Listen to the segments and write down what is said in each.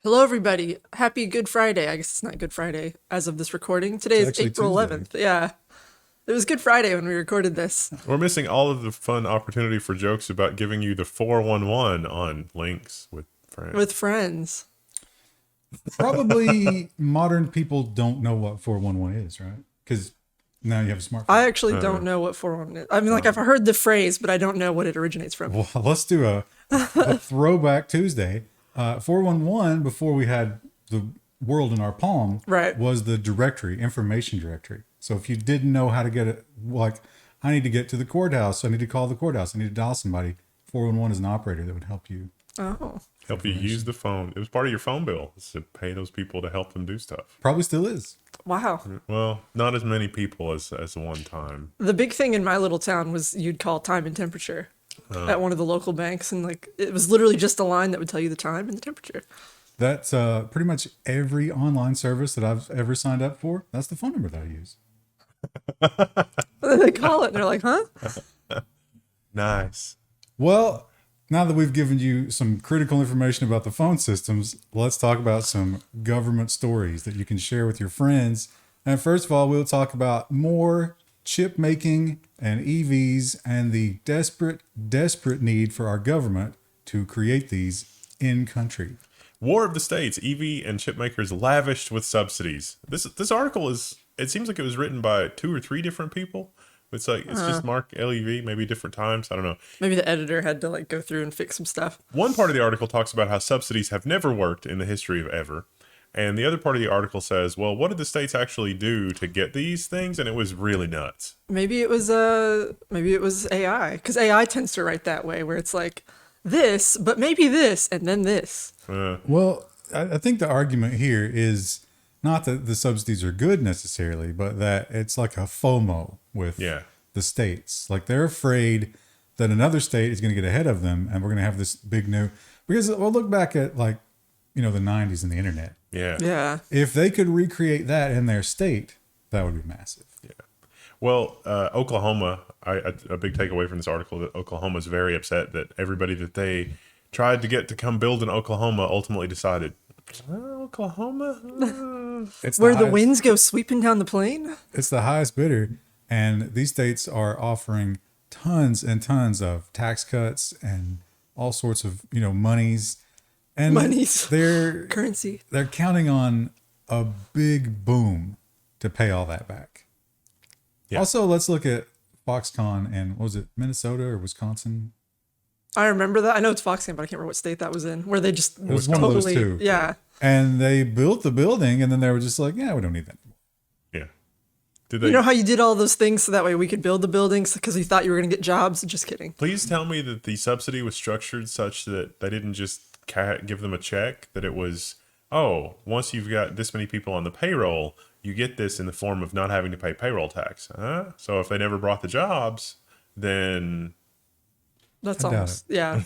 Hello, everybody. Happy Good Friday. I guess it's not Good Friday as of this recording. Today is actually April Tuesday. 11th. Yeah. It was Good Friday when we recorded this We're missing all of the fun opportunity for jokes about giving you the 411 on links with friends. with friends. Probably modern people don't know what 411 is, right? Because now you have a smartphone. I actually don't know what 411 is. I mean, like, I've heard the phrase, but I don't know what it originates from. Well, let's do a throwback Tuesday. 411, before we had the world in our palm, Right. was the directory, information directory. So if you didn't know how to get it, like, I need to get to the courthouse, I need to call the courthouse, I need to dial somebody, 411 is an operator that would help you. Oh. Help you use the phone. It was part of your phone bill to pay those people to help them do stuff. Probably still is. Wow. Well, not as many people as one time. The big thing in my little town was you'd call time and temperature at one of the local banks, and, like, it was literally just a line that would tell you the time and the temperature. That's pretty much every online service that I've ever signed up for. That's the phone number that I use. And then they call it, and they're like, huh? Nice. Well, now that we've given you some critical information about the phone systems, let's talk about some government stories that you can share with your friends. And first of all, we'll talk about more chip making and EVs and the desperate need for our government to create these in country. War of the States, EV and chip makers lavished with subsidies. This article is, it seems like it was written by 2 or 3 different people. It's like, it's just Mark LEV, maybe different times. I don't know. Maybe the editor had to, like, go through and fix some stuff. One part of the article talks about how subsidies have never worked in the history of ever. And the other part of the article says, well, what did the states actually do to get these things? And it was really nuts. Maybe it was AI, because AI tends to write that way, where it's like this, but maybe this, and then this. Well, I think the argument here is not that the subsidies are good necessarily, but that it's like a FOMO with the states. Like, they're afraid that another state is going to get ahead of them, and we're going to have this big new, because we'll look back at, like, the 90s and the internet. Yeah. If they could recreate that in their state, that would be massive. Yeah. Well, Oklahoma, a big takeaway from this article that Oklahoma is very upset that everybody that they tried to get to come build in Oklahoma ultimately decided, Oklahoma? It's Where the winds go sweeping down the plain? It's the highest bidder. And these states are offering tons and tons of tax cuts and all sorts of, monies. And they're currency. They're counting on a big boom to pay all that back. Yeah. Also, let's look at Foxconn and, what was it, Minnesota or Wisconsin? I remember that. I know it's Foxconn, but I can't remember what state that was in, where they just it was one of those two. Yeah. And they built the building, and then they were just like, yeah, we don't need that anymore. Yeah. Did they? You know how you did all those things so that way we could build the buildings because you thought you were going to get jobs? Just kidding. Please tell me that the subsidy was structured such that they didn't just give them a check, that it was, oh, once you've got this many people on the payroll, you get this in the form of not having to pay payroll tax. So if they never brought the jobs, then that's almost, yeah.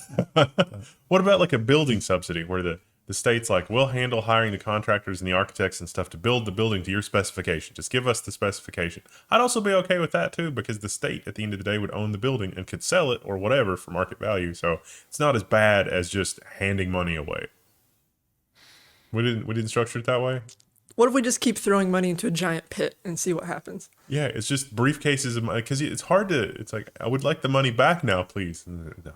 What about like a building subsidy where the state's like, we'll handle hiring the contractors and the architects and stuff to build the building to your specification. Just give us the specification. I'd also be okay with that too, because the state at the end of the day would own the building and could sell it or whatever for market value. So it's not as bad as just handing money away. We didn't structure it that way. What if we just keep throwing money into a giant pit and see what happens? Yeah, it's just briefcases of money, because it's hard to, it's like, I would like the money back now, please. No.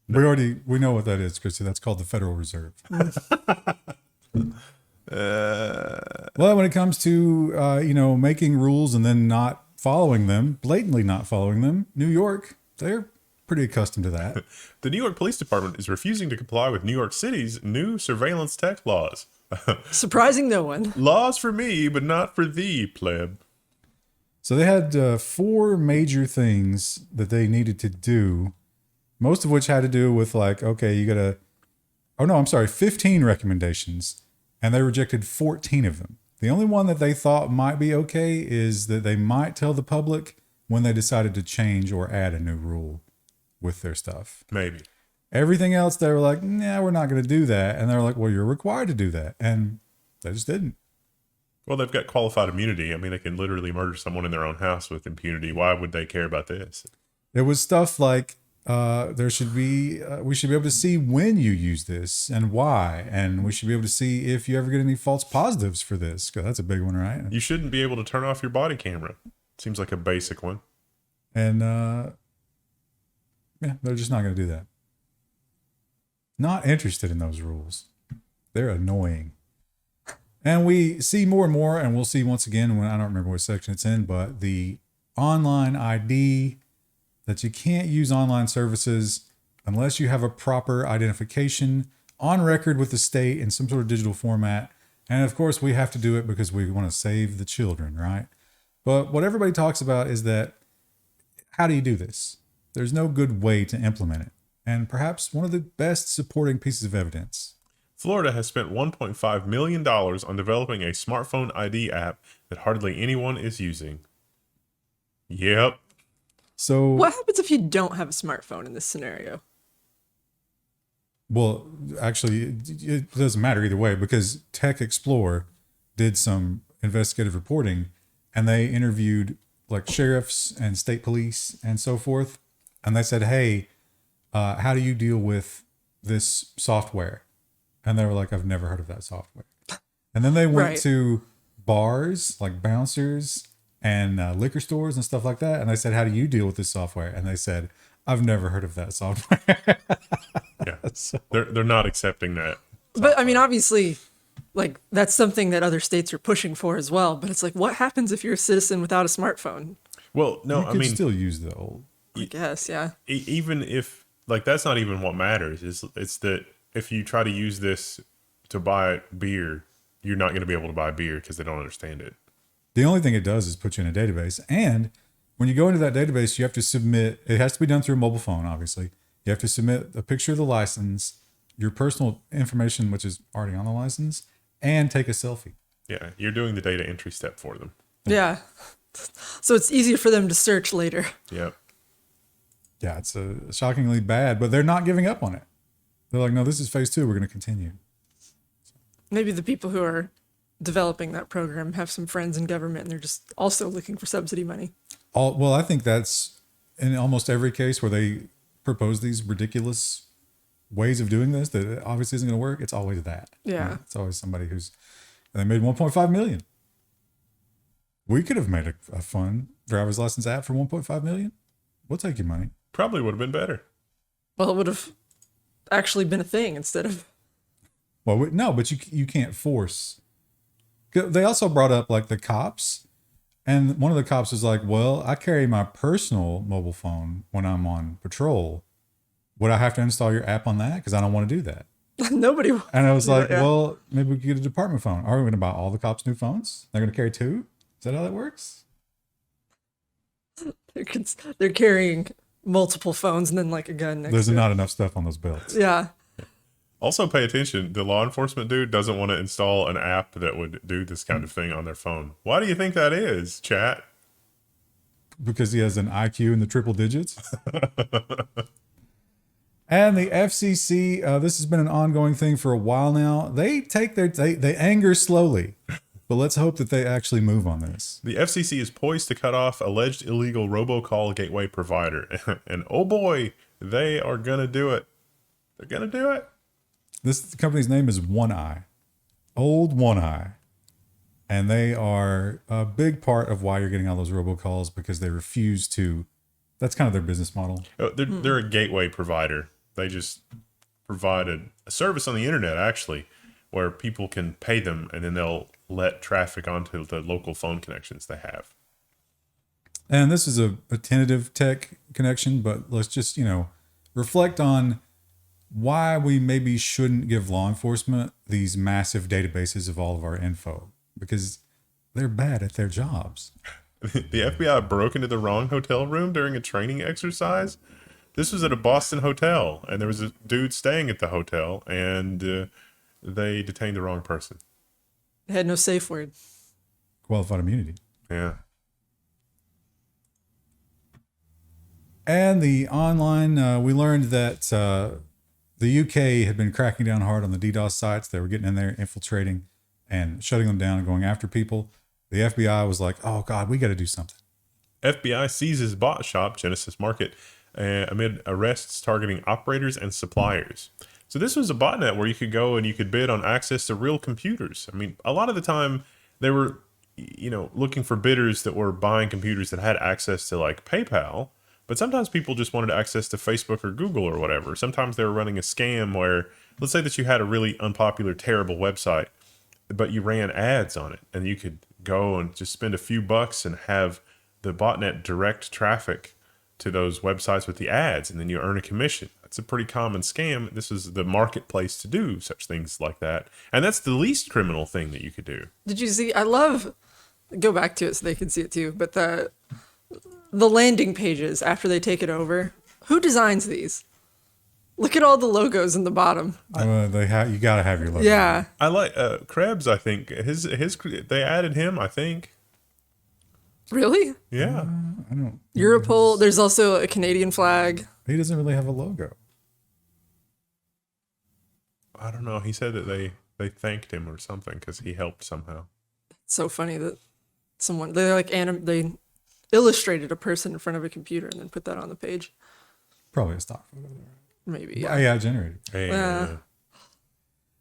We know what that is, Christy. That's called the Federal Reserve. Well, when it comes to, making rules and then not following them, blatantly not following them, New York, they're pretty accustomed to that. The New York Police Department is refusing to comply with New York City's new surveillance tech laws. Surprising no one. Laws for me, but not for thee, pleb. So they had 4 major things that they needed to do, most of which had to do with, like, okay, you got to, 15 recommendations, and they rejected 14 of them. The only one that they thought might be okay is that they might tell the public when they decided to change or add a new rule with their stuff. Maybe. Everything else, they were like, nah, we're not going to do that. And they're like, well, you're required to do that. And they just didn't. Well, they've got qualified immunity. I mean, they can literally murder someone in their own house with impunity. Why would they care about this? It was stuff like there should be we should be able to see when you use this and why, and we should be able to see if you ever get any false positives for this, because that's a big one, right? You shouldn't be able to turn off your body camera. Seems like a basic one. And yeah, they're just not going to do that. Not interested in those rules. They're annoying. And we see more and more, and we'll see once again when I don't remember what section it's in, but the online ID, that you can't use online services unless you have a proper identification on record with the state in some sort of digital format. And of course, we have to do it because we want to save the children, right? But what everybody talks about is that, how do you do this? There's no good way to implement it. And perhaps one of the best supporting pieces of evidence. Florida has spent $1.5 million on developing a smartphone ID app that hardly anyone is using. Yep. So What happens if you don't have a smartphone in this scenario? well, actually, it doesn't matter either way, because Tech Explorer did some investigative reporting, and they interviewed like sheriffs and state police and so forth. And they said, hey, how do you deal with this software? And they were like, I've never heard of that software. And then they went Right. to bars like bouncers and liquor stores and stuff like that. And I said, how do you deal with this software? And they said, I've never heard of that software. Yeah. So- They're not accepting that. But I mean, obviously, like that's something that other states are pushing for as well. But it's like, what happens if you're a citizen without a smartphone? Well, no, you I could mean, still use the old. I guess, yeah. even if like that's not even what matters. It's that if you try to use this to buy beer, you're not going to be able to buy beer because they don't understand it. The only thing it does is put you in a database. And when you go into that database, you have to submit, it has to be done through a mobile phone, obviously. You have to submit a picture of the license, your personal information, which is already on the license, and take a selfie. Yeah, you're doing the data entry step for them. Yeah. So it's easier for them to search later. Yep. Yeah, it's shockingly bad, but they're not giving up on it. They're like, no, this is phase 2. We're going to continue. Maybe the people who are developing that program have some friends in government and they're just also looking for subsidy money. Well, I think that's in almost every case where they propose these ridiculous ways of doing this that it obviously isn't going to work. It's always that. Yeah. Right? It's always somebody they made 1.5 million. We could have made a fun driver's license app for 1.5 million. We'll take your money. Probably would have been better. Well, it would have actually been a thing instead of. Well, no, but you can't force. They also brought up like the cops, and one of the cops was like, well, I carry my personal mobile phone when I'm on patrol. Would I have to install your app on that? Because I don't want to do that. Nobody. And I was like, Yeah. well, maybe we could get a department phone. Are we going to buy all the cops new phones? They're going to carry 2? Is that how that works? They're carrying multiple phones and then like a gun next There's to it. not enough stuff on those belts. Yeah. Also, pay attention. The law enforcement dude doesn't want to install an app that would do this kind of thing on their phone. Why do you think that is, chat? Because he has an IQ in the triple digits. And the FCC, this has been an ongoing thing for a while now. They take they anger slowly, but let's hope that they actually move on this. The FCC is poised to cut off alleged illegal robocall gateway provider. And oh boy, they are going to do it. They're going to do it. This company's name is One Eye, Old One Eye. And they are a big part of why you're getting all those robocalls, because they refuse to. That's kind of their business model. They're a gateway provider. They just provide a service on the internet, actually, where people can pay them and then they'll let traffic onto the local phone connections they have. And this is a tentative tech connection, but let's just, reflect on why we maybe shouldn't give law enforcement these massive databases of all of our info, because they're bad at their jobs. The FBI broke into the wrong hotel room during a training exercise. This was at a Boston hotel, and there was a dude staying at the hotel, and they detained the wrong person. They had no safe word. Qualified immunity. Yeah. And the online, we learned that the UK had been cracking down hard on the DDoS sites. They were getting in there, infiltrating and shutting them down and going after people. The FBI was like, oh God, we got to do something. FBI seizes bot shop, Genesis Market. amid arrests targeting operators and suppliers. So this was a botnet where you could go and you could bid on access to real computers. I mean, a lot of the time they were, looking for bidders that were buying computers that had access to like PayPal. But sometimes people just wanted access to Facebook or Google or whatever. Sometimes they were running a scam where, let's say that you had a really unpopular, terrible website, but you ran ads on it, and you could go and just spend a few bucks and have the botnet direct traffic to those websites with the ads, and then you earn a commission. That's a pretty common scam. This is the marketplace to do such things like that. And that's the least criminal thing that you could do. Did you see? I love. Go back to it so they can see it too. But the landing pages after they take it over. Who designs these? Look at all the logos in the bottom. You got to have your logo. Yeah. I like Krebs. I think his they added him. I think. Really? Yeah. I don't. Europol. There's also a Canadian flag. He doesn't really have a logo. I don't know. He said that they thanked him or something because he helped somehow. It's so funny that they illustrated a person in front of a computer and then put that on the page. Probably a stock photo. Maybe. Yeah. Yeah. AI generated. Hey,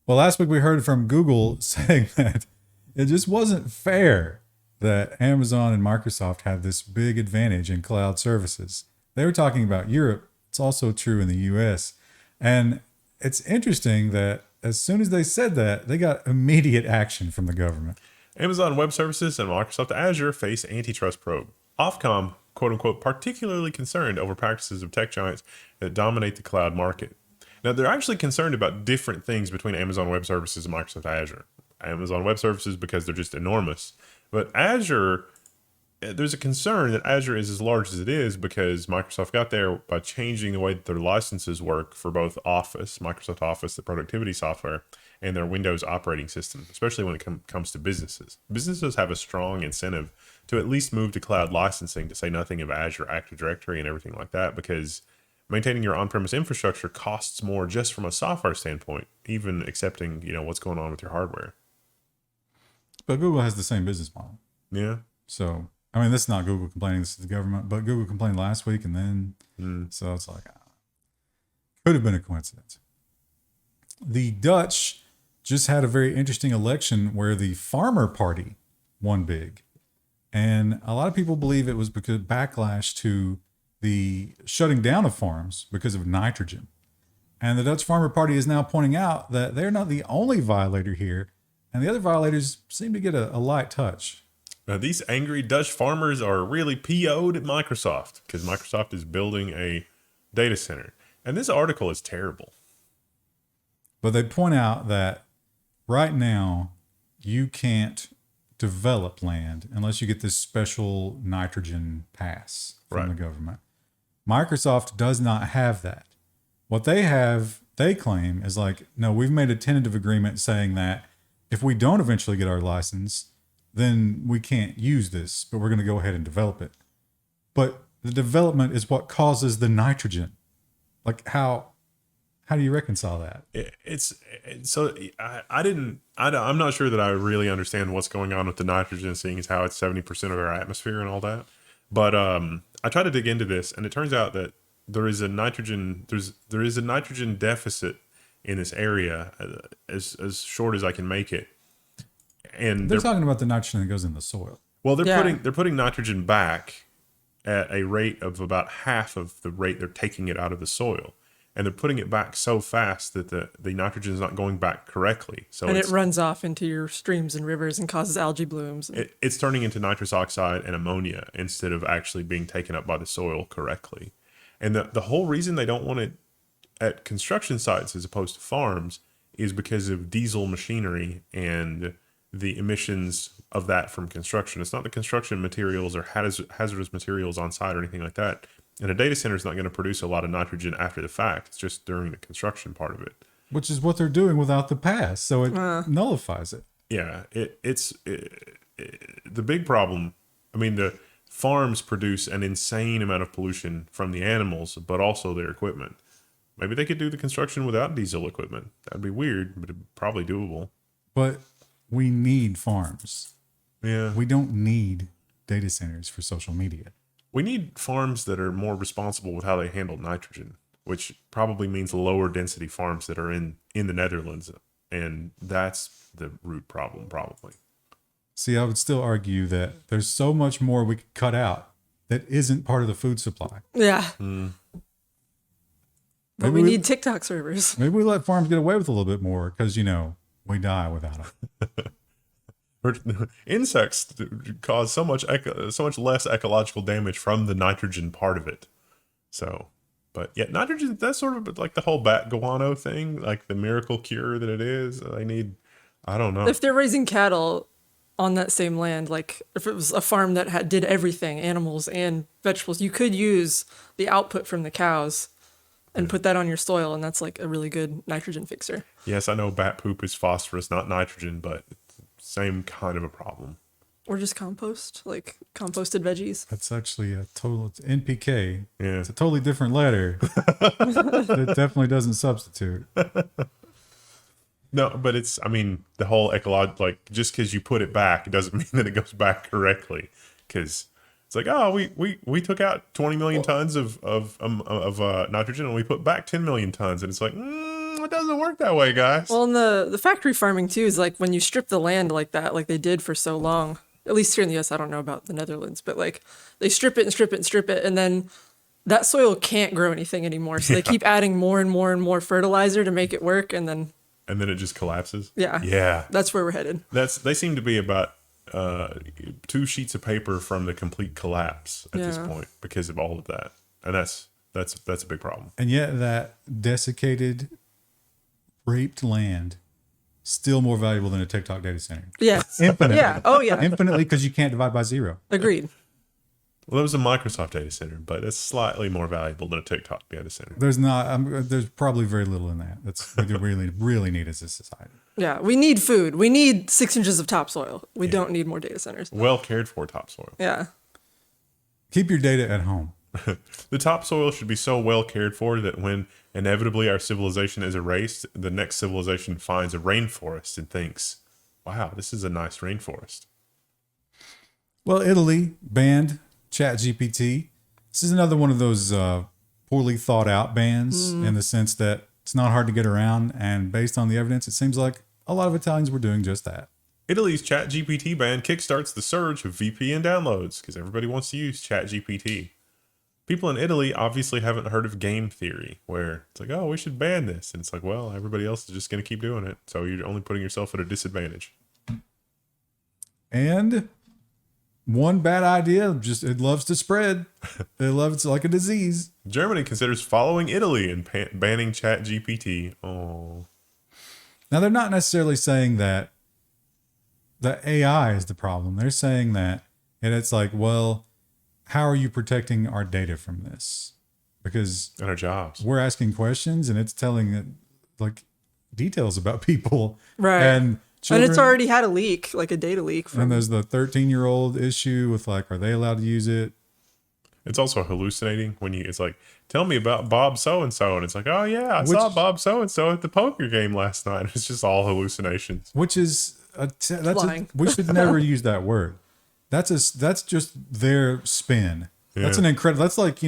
Well, last week we heard from Google saying that it just wasn't fair that Amazon and Microsoft had this big advantage in cloud services. They were talking about Europe. It's also true in the US. And it's interesting that as soon as they said that, they got immediate action from the government. Amazon Web Services and Microsoft Azure face antitrust probe. Ofcom, quote unquote, particularly concerned over practices of tech giants that dominate the cloud market. Now, they're actually concerned about different things between Amazon Web Services and Microsoft Azure. Amazon Web Services because they're just enormous. But Azure, there's a concern that Azure is as large as it is because Microsoft got there by changing the way that their licenses work for both Office, Microsoft Office, the productivity software, and their Windows operating system, especially when it comes to businesses. Businesses have a strong incentive to at least move to cloud licensing, to say nothing of Azure Active Directory and everything like that, because maintaining your on-premise infrastructure costs more just from a software standpoint, even accepting, what's going on with your hardware. But Google has the same business model. Yeah. So, I mean, this is not Google complaining, this is the government, but Google complained last week and then, so it's like, could have been a coincidence. The Dutch just had a very interesting election where the farmer party won big. And a lot of people believe it was because of backlash to the shutting down of farms because of nitrogen. And the Dutch Farmer Party is now pointing out that they're not the only violator here, and the other violators seem to get a light touch. Now, these angry Dutch farmers are really PO'd at Microsoft because Microsoft is building a data center. And this article is terrible. But they point out that right now you can't develop land unless you get this special nitrogen pass from the government. Microsoft does not have that. What they have, they claim, is like, no, we've made a tentative agreement saying that if we don't eventually get our license, then we can't use this, but we're going to go ahead and develop it. But the development is what causes the nitrogen. Like, how do you reconcile that? I'm not sure that I really understand what's going on with the nitrogen, seeing as how it's 70% of our atmosphere and all that. But I tried to dig into this, and it turns out that there is a nitrogen deficit in this area, as short as I can make it. And they're talking about the nitrogen that goes in the soil. Well, they're putting nitrogen back at a rate of about half of the rate they're taking it out of the soil. And they're putting it back so fast that the nitrogen is not going back correctly. So it runs off into your streams and rivers and causes algae blooms. It's turning into nitrous oxide and ammonia instead of actually being taken up by the soil correctly. And the whole reason they don't want it at construction sites as opposed to farms is because of diesel machinery and the emissions of that from construction. It's not the construction materials or hazardous materials on site or anything like that. And a data center is not going to produce a lot of nitrogen after the fact. It's just during the construction part of it. Which is what they're doing without the pass. So it nullifies it. Yeah, it's the big problem. I mean, the farms produce an insane amount of pollution from the animals, but also their equipment. Maybe they could do the construction without diesel equipment. That'd be weird, but probably doable. But we need farms. Yeah. We don't need data centers for social media. We need farms that are more responsible with how they handle nitrogen, which probably means lower density farms that are in the Netherlands. And that's the root problem, probably. See, I would still argue that there's so much more we could cut out that isn't part of the food supply. Yeah. Mm. But we need TikTok servers. Maybe we let farms get away with a little bit more because, you know, we die without them. Insects cause so much less ecological damage from the nitrogen part of it. So, but yeah, nitrogen, that's sort of like the whole bat guano thing, like the miracle cure that it is. They need, I don't know. If they're raising cattle on that same land, like if it was a farm that did everything, animals and vegetables, you could use the output from the cows and put that on your soil, and that's like a really good nitrogen fixer. Yes, I know bat poop is phosphorus, not nitrogen, but same kind of a problem. Or just compost, like composted veggies. That's actually it's NPK. Yeah. It's a totally different letter. It definitely doesn't substitute. No, but it's, I mean, the whole like, just because you put it back, it doesn't mean that it goes back correctly. Because it's like, oh, we took out 20 million tons of nitrogen and we put back 10 million tons. And it's like, it doesn't work that way, guys. Well, and the factory farming too is like when you strip the land like that, like they did for so long, at least here in the US, I don't know about the Netherlands, but like they strip it and strip it and strip it. And then that soil can't grow anything anymore. So they keep adding more and more and more fertilizer to make it work. And then it just collapses. Yeah. That's where we're headed. They seem to be about 2 sheets of paper from the complete collapse at this point because of all of that. And that's a big problem. And yet that desiccated, raped land still more valuable than a TikTok data center. Yes. Infinitely. Yeah. Oh, yeah. Infinitely, because you can't divide by zero. Agreed. Well, it was a Microsoft data center, but it's slightly more valuable than a TikTok data center. There's probably very little in that. That's what we really need as a society. Yeah. We need food. We need 6 inches of topsoil. We don't need more data centers. Well cared for topsoil. Yeah. Keep your data at home. The topsoil should be so well cared for that when inevitably our civilization is erased, the next civilization finds a rainforest and thinks, wow, this is a nice rainforest. Well, Italy banned ChatGPT. This is another one of those poorly thought out bans in the sense that it's not hard to get around. And based on the evidence, it seems like a lot of Italians were doing just that. Italy's ChatGPT ban kickstarts the surge of VPN downloads because everybody wants to use ChatGPT. People in Italy obviously haven't heard of game theory, where it's like, oh, we should ban this. And it's like, well, everybody else is just going to keep doing it. So you're only putting yourself at a disadvantage. And one bad idea, it loves to spread. It's like a disease. Germany considers following Italy and banning ChatGPT. Oh. Now, they're not necessarily saying that the AI is the problem. They're saying that, and it's like, well, how are you protecting our data from this? Because And our jobs. we're asking questions and it's telling it like details about people. Right. And And it's already had a leak, like a data leak. And there's the 13-year-old issue with like, are they allowed to use it? It's also hallucinating when it's like, tell me about Bob so-and-so. And it's like, oh yeah, I saw Bob so-and-so at the poker game last night. It's just all hallucinations. Which is, Lying. we should never use that word. That's just their spin. Yeah. That's that's like,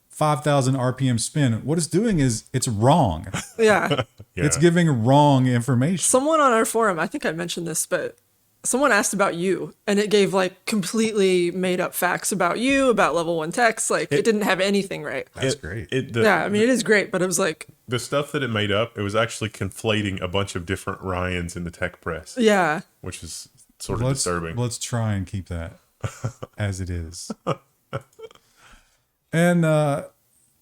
5,000 RPM spin. What it's doing is it's wrong. Yeah. Yeah. It's giving wrong information. Someone on our forum, I think I mentioned this, but someone asked about you and it gave like completely made up facts about you, about level 1 text. Like it didn't have anything right. That's great. Yeah. I mean, it is great, but it was like, the stuff that it made up, it was actually conflating a bunch of different Ryans in the tech press, yeah. which is sort of disturbing. Let's try and keep that as it is. And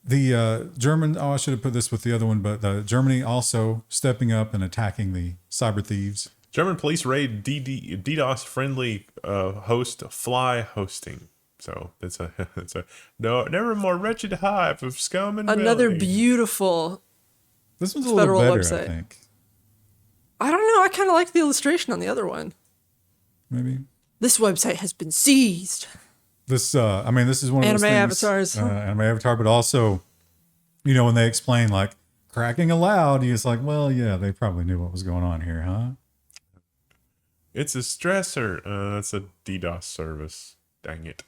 the German, I should have put this with the other one, but Germany also stepping up and attacking the cyber thieves. German police raid DDoS-friendly host FlyHosting. So it's a no, never more wretched hive of scum and Another villainy. beautiful. This one's a little Federal better, website. I think. I don't know. I kind of like the illustration on the other one. Maybe. This website has been seized. This, this is one of those Anime things, avatars. anime avatar, but also, when they explain like cracking aloud, it's like, well, yeah, they probably knew what was going on here, huh? It's a stressor. That's a DDoS service. Dang it.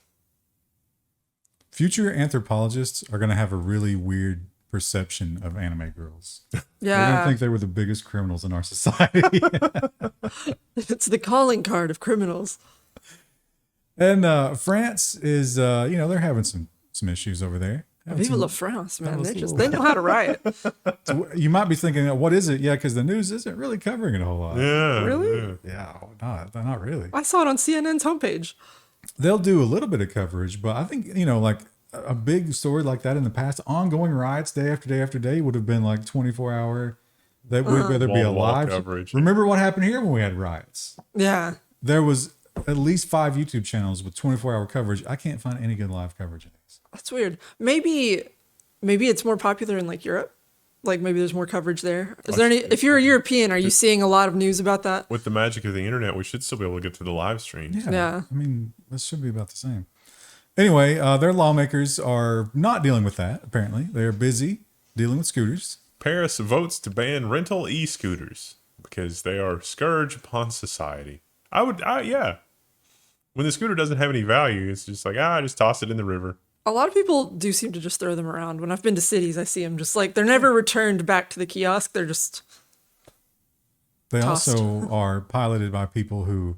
future anthropologists are going to have a really weird perception of anime girls. They're going to Yeah. think they were the biggest criminals in our society. It's the calling card of criminals. And France is, they're having some issues over there. Having Viva some- la France, man. was They a just, little- they know how to riot. So you might be thinking, what is it? Yeah, because the news isn't really covering it a whole lot. Yeah. Really? Yeah. Yeah, not really. I saw it on CNN's homepage. They'll do a little bit of coverage, but I think, like a big story like that in the past, ongoing riots day after day after day would have been like 24-hour. That would whether be a Wall-to-wall live coverage. Remember what happened here when we had riots? Yeah. There was at least 5 YouTube channels with 24-hour coverage. I can't find any good live coverage of these. That's weird. Maybe it's more popular in like Europe. Like maybe there's more coverage there. Is there any, if you're a European, are you seeing a lot of news about that? With the magic of the internet, we should still be able to get to the live stream. Yeah. I mean, this should be about the same. Anyway, their lawmakers are not dealing with that, apparently. They are busy dealing with scooters. Paris votes to ban rental e-scooters because they are a scourge upon society. Yeah. When the scooter doesn't have any value, it's just like, just toss it in the river. A lot of people do seem to just throw them around. When I've been to cities, I see them just like, they're never returned back to the kiosk. They're just, They Tossed. also are piloted by people who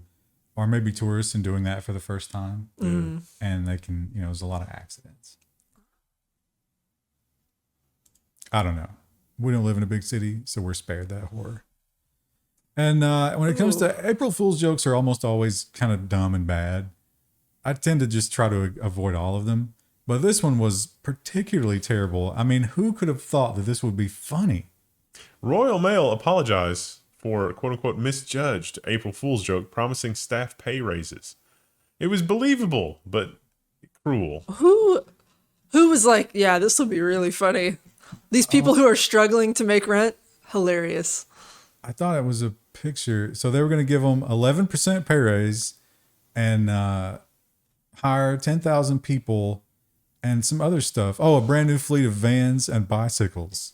are maybe tourists and doing that for the first time. And they can, there's a lot of accidents. I don't know. We don't live in a big city, so we're spared that horror. And when it comes to April Fool's jokes are almost always kind of dumb and bad. I tend to just try to avoid all of them. But this one was particularly terrible. I mean, who could have thought that this would be funny? Royal Mail apologized for quote-unquote misjudged April Fool's joke promising staff pay raises. It was believable, but cruel. who was like, yeah, this will be really funny. These people who are struggling to make rent, hilarious. I thought it was a picture. So they were going to give them 11% pay raise and hire 10,000 people and some other stuff. Oh, a brand new fleet of vans and bicycles.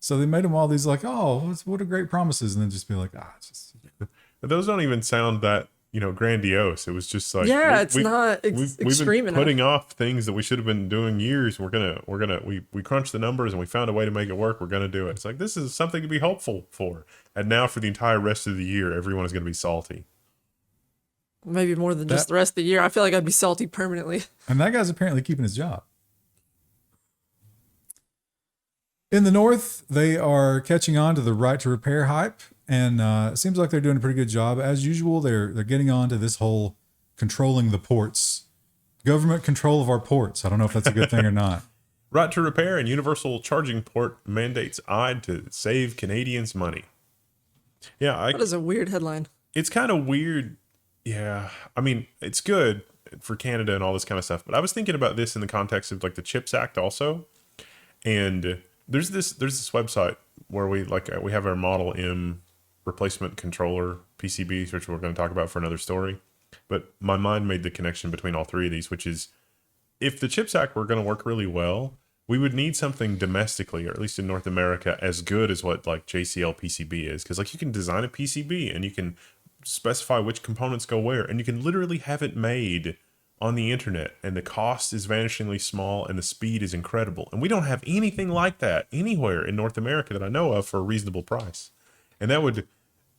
So they made them all these like, what a great promises. And then just be like, it's just. Those don't even sound that, grandiose. It was just like, Yeah, it's not we've extreme been enough. putting off things that we should have been doing years. We crunched the numbers and we found a way to make it work. We're going to do it. It's like, this is something to be hopeful for. And now for the entire rest of the year, everyone is going to be salty. Maybe more than just the rest of the year. I feel like I'd be salty permanently. And that guy's apparently keeping his job. In the North, they are catching on to the right to repair hype. And it seems like they're doing a pretty good job. As usual, they're getting on to this whole controlling the ports. Government control of our ports. I don't know if that's a good thing or not. Right to repair and universal charging port mandates eyed to save Canadians money. Yeah, That is a weird headline. it's kind of weird. Yeah, I mean, it's good for Canada and all this kind of stuff. But I was thinking about this in the context of like the CHIPS Act also. And there's this website where we have our Model M replacement controller PCBs, which we're going to talk about for another story. But my mind made the connection between all three of these, which is if the CHIPS Act were going to work really well, we would need something domestically, or at least in North America, as good as what like JCL PCB is. Because like you can design a PCB and you can specify which components go where, and you can literally have it made on the internet, and the cost is vanishingly small and the speed is incredible. And we don't have anything like that anywhere in North America that I know of for a reasonable price. And that would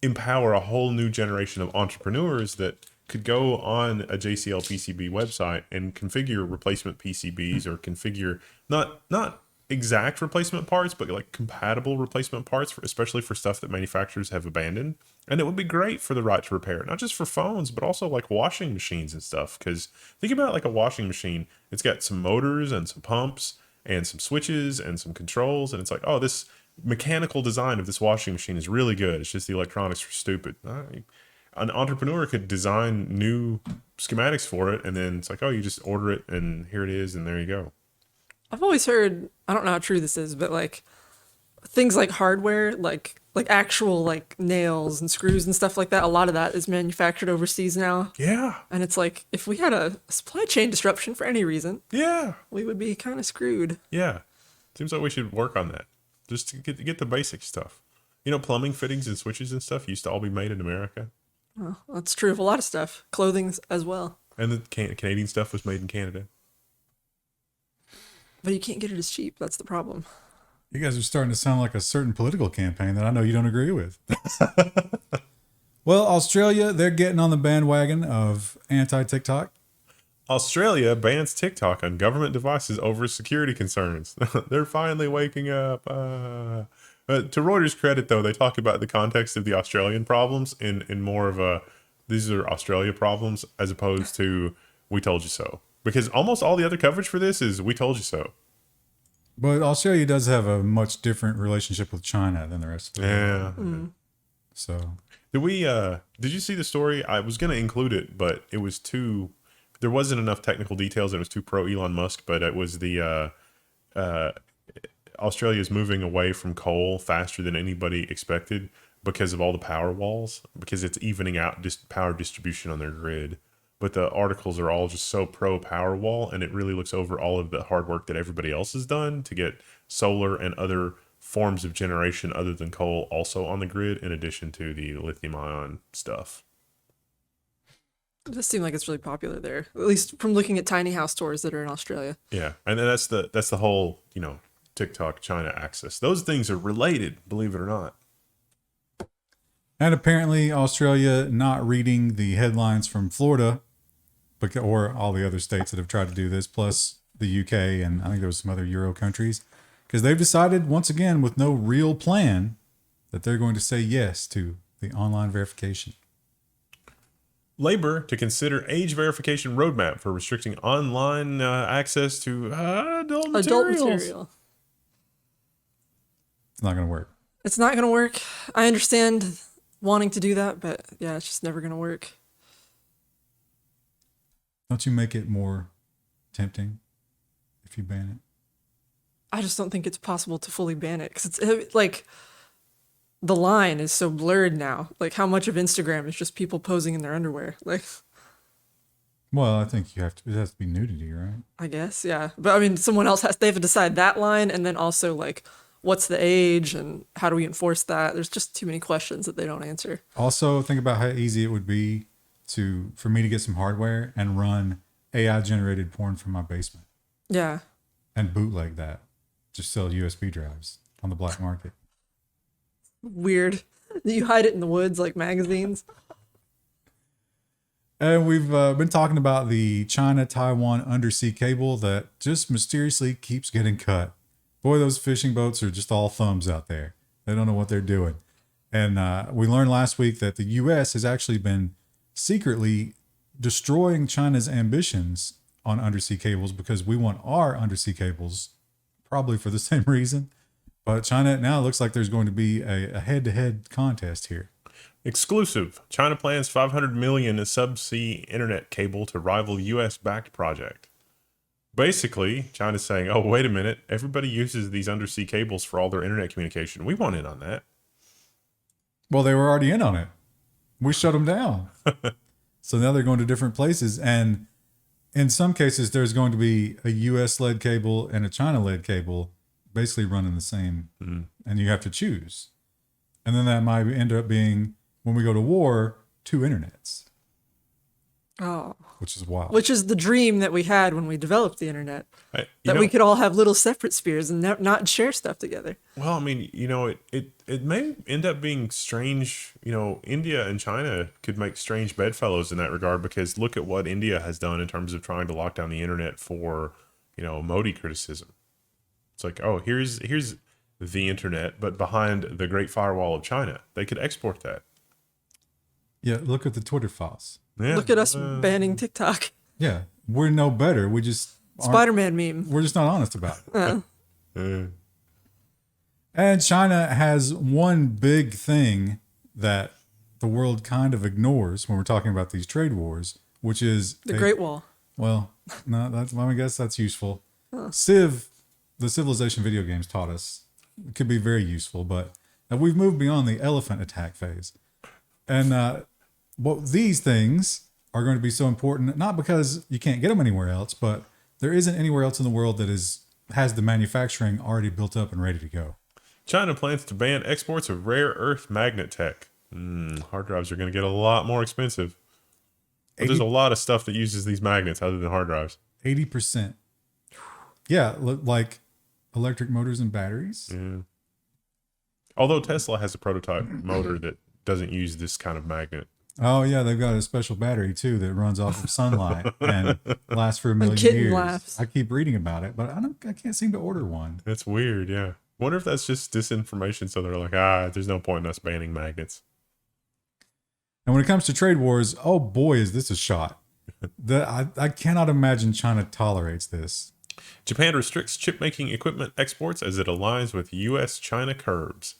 empower a whole new generation of entrepreneurs that could go on a JCL PCB website and configure replacement PCBs, or configure not exact replacement parts, but like compatible replacement parts, especially for stuff that manufacturers have abandoned. And it would be great for the right to repair, not just for phones, but also like washing machines and stuff. Because think about like a washing machine. It's got some motors and some pumps and some switches and some controls. And it's like, this mechanical design of this washing machine is really good. It's just the electronics are stupid. An entrepreneur could design new schematics for it, and then it's like, you just order it and here it is, and there you go. I've always heard, I don't know how true this is, but like things like hardware, like actual like nails and screws and stuff like that, a lot of that is manufactured overseas now. Yeah. And it's like, if we had a supply chain disruption for any reason, Yeah. we would be kind of screwed. Yeah. Seems like we should work on that. Just to get the basic stuff. Plumbing fittings and switches and stuff used to all be made in America. Well, that's true of a lot of stuff. Clothing as well. And the Canadian stuff was made in Canada. But you can't get it as cheap. That's the problem. You guys are starting to sound like a certain political campaign that I know you don't agree with. Well, Australia, they're getting on the bandwagon of anti-TikTok. Australia bans TikTok on government devices over security concerns. They're finally waking up. To Reuters' credit, though, they talk about the context of the Australian problems in more of a, these are Australia problems as opposed to we told you so. Because almost all the other coverage for this is we told you so. But Australia does have a much different relationship with China than the rest of the world. Yeah. So Did you see the story? I was going to include it, but it was too, there wasn't enough technical details. It was too pro Elon Musk, but it was the, Australia is moving away from coal faster than anybody expected because of all the power walls, because it's evening out power distribution on their grid. But the articles are all just so pro power wall, and it really looks over all of the hard work that everybody else has done to get solar and other forms of generation other than coal also on the grid, in addition to the lithium ion stuff. It does seem like it's really popular there, at least from looking at tiny house tours that are in Australia. Yeah, and then that's the whole, TikTok China axis. Those things are related, believe it or not. and apparently Australia not reading the headlines from Florida, or all the other states that have tried to do this, plus the UK, and I think there was some other Euro countries, because they've decided once again with no real plan that they're going to say yes to the online verification. Labor to consider age verification roadmap for restricting online access to adult material. It's not going to work. It's not going to work. I understand wanting to do that, but yeah, it's just never going to work. Don't you make it more tempting if you ban it? I just don't think it's possible to fully ban it because it's like the line is so blurred now. Like how much of Instagram is just people posing in their underwear? Like, Well, I think it has to be nudity, right? I guess, yeah. But I mean, they have to decide that line, and then also like what's the age and how do we enforce that? There's just too many questions that they don't answer. Also, think about how easy it would be for me to get some hardware and run AI generated porn from my basement Yeah. and bootleg that. Just sell USB drives on the black market. Weird. You hide it in the woods like magazines. And we've been talking about the China-Taiwan undersea cable that just mysteriously keeps getting cut. Boy, those fishing boats are just all thumbs out there. They don't know what they're doing. And we learned last week that the U.S. has actually been secretly destroying China's ambitions on undersea cables because we want our undersea cables, probably for the same reason. But China, now it looks like there's going to be a head-to-head contest here. Exclusive. China plans $500 million in subsea internet cable to rival U.S.-backed project. Basically, China's saying, oh, wait a minute. Everybody uses these undersea cables for all their internet communication. We want in on that. Well, they were already in on it. We shut them down. So now they're going to different places. And in some cases, there's going to be a U.S.-led cable and a China-led cable basically running the same. Mm-hmm. And you have to choose. And then that might end up being, when we go to war, 2 internets. Oh. Which is wild. Which is the dream that we had when we developed the internet. We could all have little separate spheres and not share stuff together. Well, I mean, it may end up being strange. India and China could make strange bedfellows in that regard, because look at what India has done in terms of trying to lock down the internet for, Modi criticism. It's like, oh, here's the internet, but behind the Great Firewall of China. They could export that. Yeah, look at the Twitter files. Yeah. Look at us banning TikTok. Yeah, we're no better. We just Spider-Man meme. We're just not honest about it. And China has one big thing that the world kind of ignores when we're talking about these trade wars, which is the Great Wall. Well, no, I guess that's useful. Civ, the Civilization video games taught us, it could be very useful, but we've moved beyond the elephant attack phase. And these things are going to be so important, not because you can't get them anywhere else, but there isn't anywhere else in the world that has the manufacturing already built up and ready to go. China plans to ban exports of rare earth magnet tech. Hard drives are going to get a lot more expensive. But there's a lot of stuff that uses these magnets other than hard drives. 80%. Yeah, like electric motors and batteries. Yeah. Although Tesla has a prototype motor that doesn't use this kind of magnet. Oh yeah, they've got a special battery too that runs off of sunlight and lasts for a And million kitten years. laughs. I keep reading about it, but I can't seem to order one. That's weird, yeah. Wonder if that's just disinformation, so they're like, there's no point in us banning magnets. And when it comes to trade wars, oh boy, is this a shot. I cannot imagine China tolerates this. Japan restricts chip-making equipment exports as it aligns with U.S.-China curbs.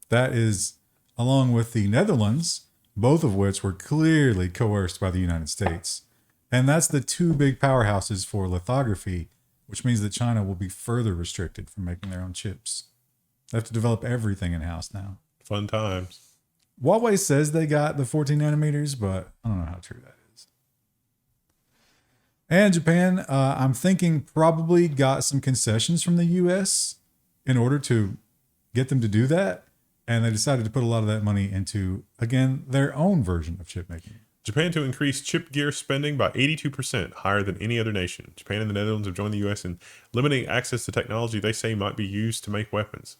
That is, along with the Netherlands, both of which were clearly coerced by the United States. And that's the two big powerhouses for lithography, which means that China will be further restricted from making their own chips. They have to develop everything in-house now. Fun times. Huawei says they got the 14 nanometers, but I don't know how true that is. And Japan, I'm thinking probably got some concessions from the US in order to get them to do that. And they decided to put a lot of that money into, again, their own version of chip making. Japan to increase chip gear spending by 82%, higher than any other nation. Japan and the Netherlands have joined the U.S. in limiting access to technology they say might be used to make weapons.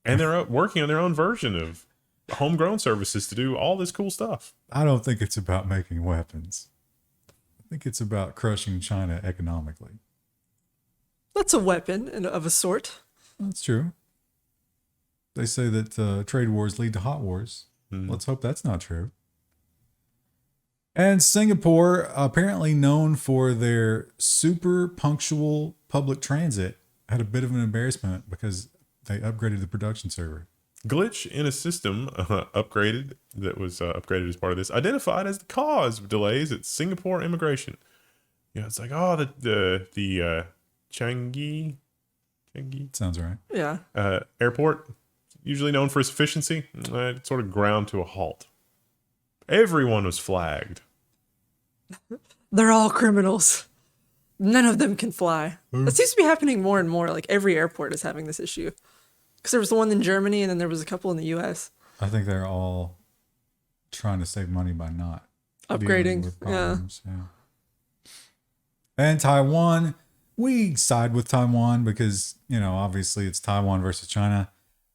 And they're working on their own version of homegrown services to do all this cool stuff. I don't think it's about making weapons. I think it's about crushing China economically. That's a weapon of a sort. That's true. They say that trade wars lead to hot wars. Let's hope that's not true. And Singapore, apparently known for their super punctual public transit, had a bit of an embarrassment because they upgraded the production server. Glitch in a system upgraded that was upgraded as part of this, identified as the cause of delays at Singapore immigration. Yeah, it's like, the Changi Sounds right. Yeah. airport, usually known for its efficiency, it sort of ground to a halt. Everyone was flagged. They're all criminals. None of them can fly. That seems to be happening more and more. Like every airport is having this issue. Because there was the one in Germany and then there was a couple in the US. I think they're all trying to save money by not Upgrading, dealing with problems. Yeah. And Taiwan, we side with Taiwan because, obviously it's Taiwan versus China.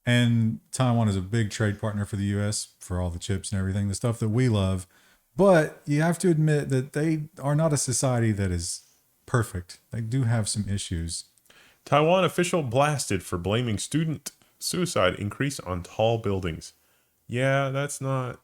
And Taiwan is a big trade partner for the US for all the chips and everything, the stuff that we love. But you have to admit that they are not a society that is perfect. They do have some issues. Taiwan official blasted for blaming student suicide increase on tall buildings. Yeah, that's not...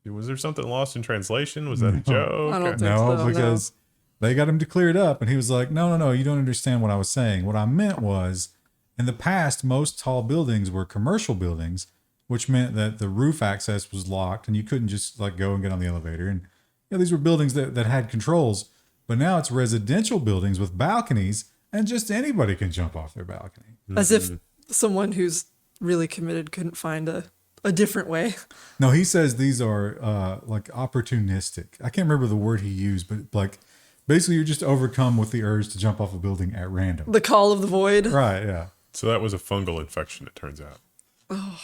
Was there something lost in translation? Was that a joke? I don't think No, so, because they got him to clear it up. And he was like, no, you don't understand what I was saying. What I meant was, in the past, most tall buildings were commercial buildings, which meant that the roof access was locked and you couldn't just go and get on the elevator. And these were buildings that had controls. But now it's residential buildings with balconies and just anybody can jump off their balcony. As if someone who's really committed couldn't find a different way. No, he says these are opportunistic. I can't remember the word he used, but basically you're just overcome with the urge to jump off a building at random. The call of the void. Right, yeah. So that was a fungal infection, it turns out. Oh.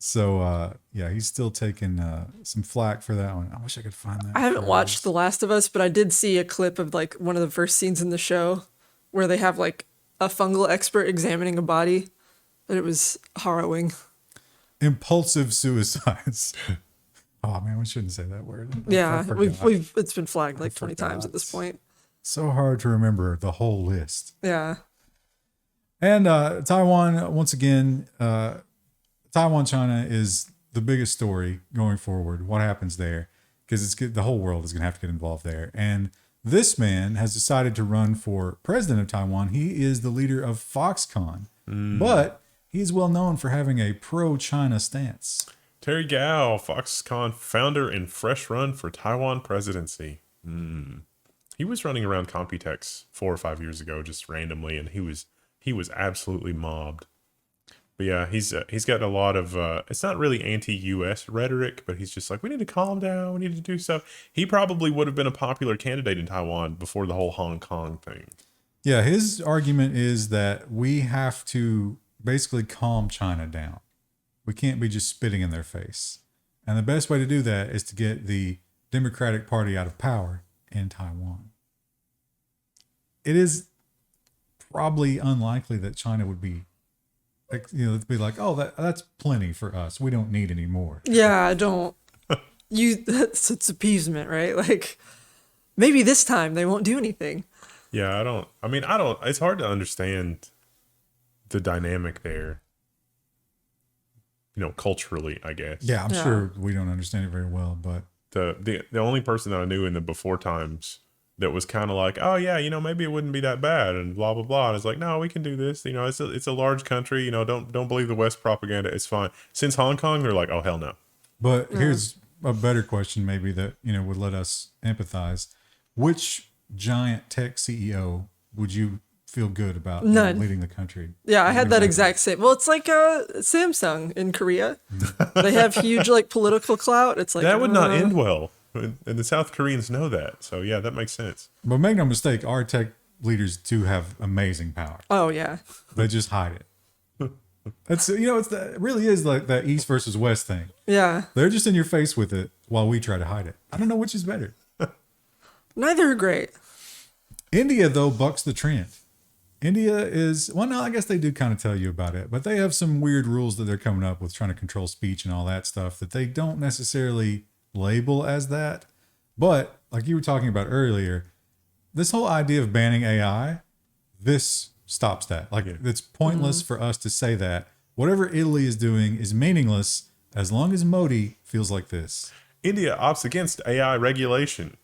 So, he's still taking some flack for that one. I wish I could find that. I haven't watched The Last of Us, but I did see a clip of one of the first scenes in the show where they have a fungal expert examining a body. And it was harrowing. Impulsive suicides. Oh man, we shouldn't say that word. Yeah, I we've it's been flagged 20 forgot. times at this point. So hard to remember the whole list. Yeah. And Taiwan, once again, Taiwan, China is the biggest story going forward. What happens there? Because the whole world is going to have to get involved there. And this man has decided to run for president of Taiwan. He is the leader of Foxconn, but he's well known for having a pro-China stance. Terry Gao, Foxconn founder and fresh run for Taiwan presidency. He was running around Computex 4 or 5 years ago, just randomly, and he was absolutely mobbed. But yeah, he's got a lot of, it's not really anti-US rhetoric, but he's just like, we need to calm down. We need to do stuff. He probably would have been a popular candidate in Taiwan before the whole Hong Kong thing. Yeah, his argument is that we have to basically calm China down. We can't be just spitting in their face. And the best way to do that is to get the Democratic Party out of power in Taiwan. it is probably unlikely that China would be, like, it'd be like, oh, that's plenty for us. We don't need any more. Yeah, I don't. It's appeasement, right? Like maybe this time they won't do anything. Yeah, I don't. It's hard to understand the dynamic there. Culturally, I guess. Yeah, I'm sure we don't understand it very well, but The only person that I knew in the before times that was kind of like, oh yeah, maybe it wouldn't be that bad and blah blah blah. And it's like, no, we can do this. It's a large country. Don't believe the West propaganda. It's fine. Since Hong Kong, they're like, oh hell no. But here's a better question, maybe that would let us empathize. Which giant tech CEO would you feel good about leading the country? Yeah, I had that exact same. Well, it's like Samsung in Korea. They have huge like political clout. It's like that would not end well, and the South Koreans know that. So yeah, that makes sense. But make no mistake, our tech leaders do have amazing power. Oh yeah, They just hide it. It's it really is like that East versus West thing. yeah. They're just in your face with it while we try to hide it. I don't know which is better. Neither are great. India, though, bucks the trend. India is, well, no, I guess they do kind of tell you about it, but they have some weird rules that they're coming up with trying to control speech and all that stuff that they don't necessarily label as that. But like you were talking about earlier, this whole idea of banning AI, this stops that. Like it's pointless for us to say that. Whatever Italy is doing is meaningless as long as Modi feels like this. India opts against AI regulation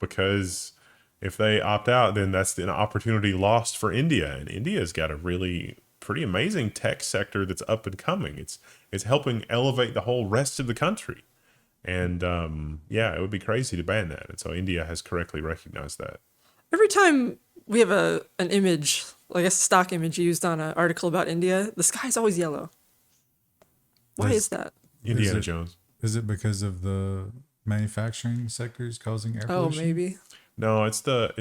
because if they opt out, then that's an opportunity lost for India. And India's got a really pretty amazing tech sector that's up and coming. It's helping elevate the whole rest of the country. And it would be crazy to ban that. And so India has correctly recognized that. Every time we have an image, like a stock image used on an article about India, the sky's always yellow. Why is that? Indiana Jones. Is it because of the manufacturing sectors causing air pollution? Oh, maybe. No,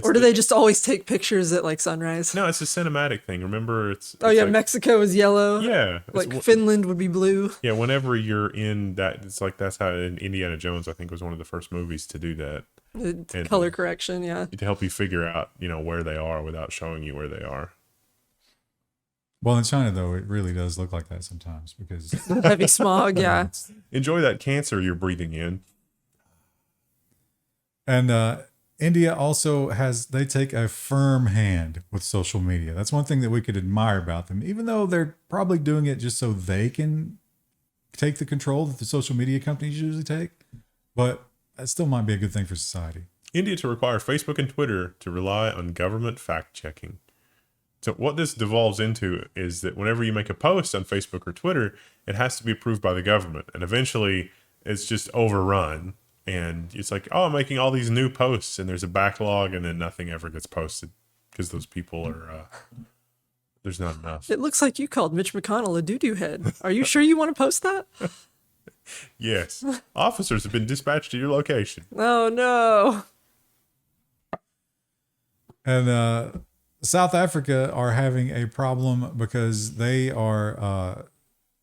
Or do they just always take pictures at like sunrise? No, it's a cinematic thing. Remember, it's Oh yeah, like, Mexico is yellow. Yeah, Like Finland would be blue. Yeah, whenever you're in that, it's like that's how in Indiana Jones, I think, was one of the first movies to do that. And Color correction, yeah. to help you figure out, where they are without showing you where they are. Well, in China, though, it really does look like that sometimes because Heavy smog, yeah. Enjoy that cancer you're breathing in. And India also they take a firm hand with social media. That's one thing that we could admire about them, even though they're probably doing it just so they can take the control that the social media companies usually take. But that still might be a good thing for society. India to require Facebook and Twitter to rely on government fact-checking. So what this devolves into is that whenever you make a post on Facebook or Twitter, it has to be approved by the government. And eventually it's just overrun. And it's like, oh, I'm making all these new posts and there's a backlog and then nothing ever gets posted because those people are, there's not enough. It looks like you called Mitch McConnell a doo-doo head. Are you sure you want to post that? Yes. Officers have been dispatched to your location. Oh, no. And South Africa are having a problem because they've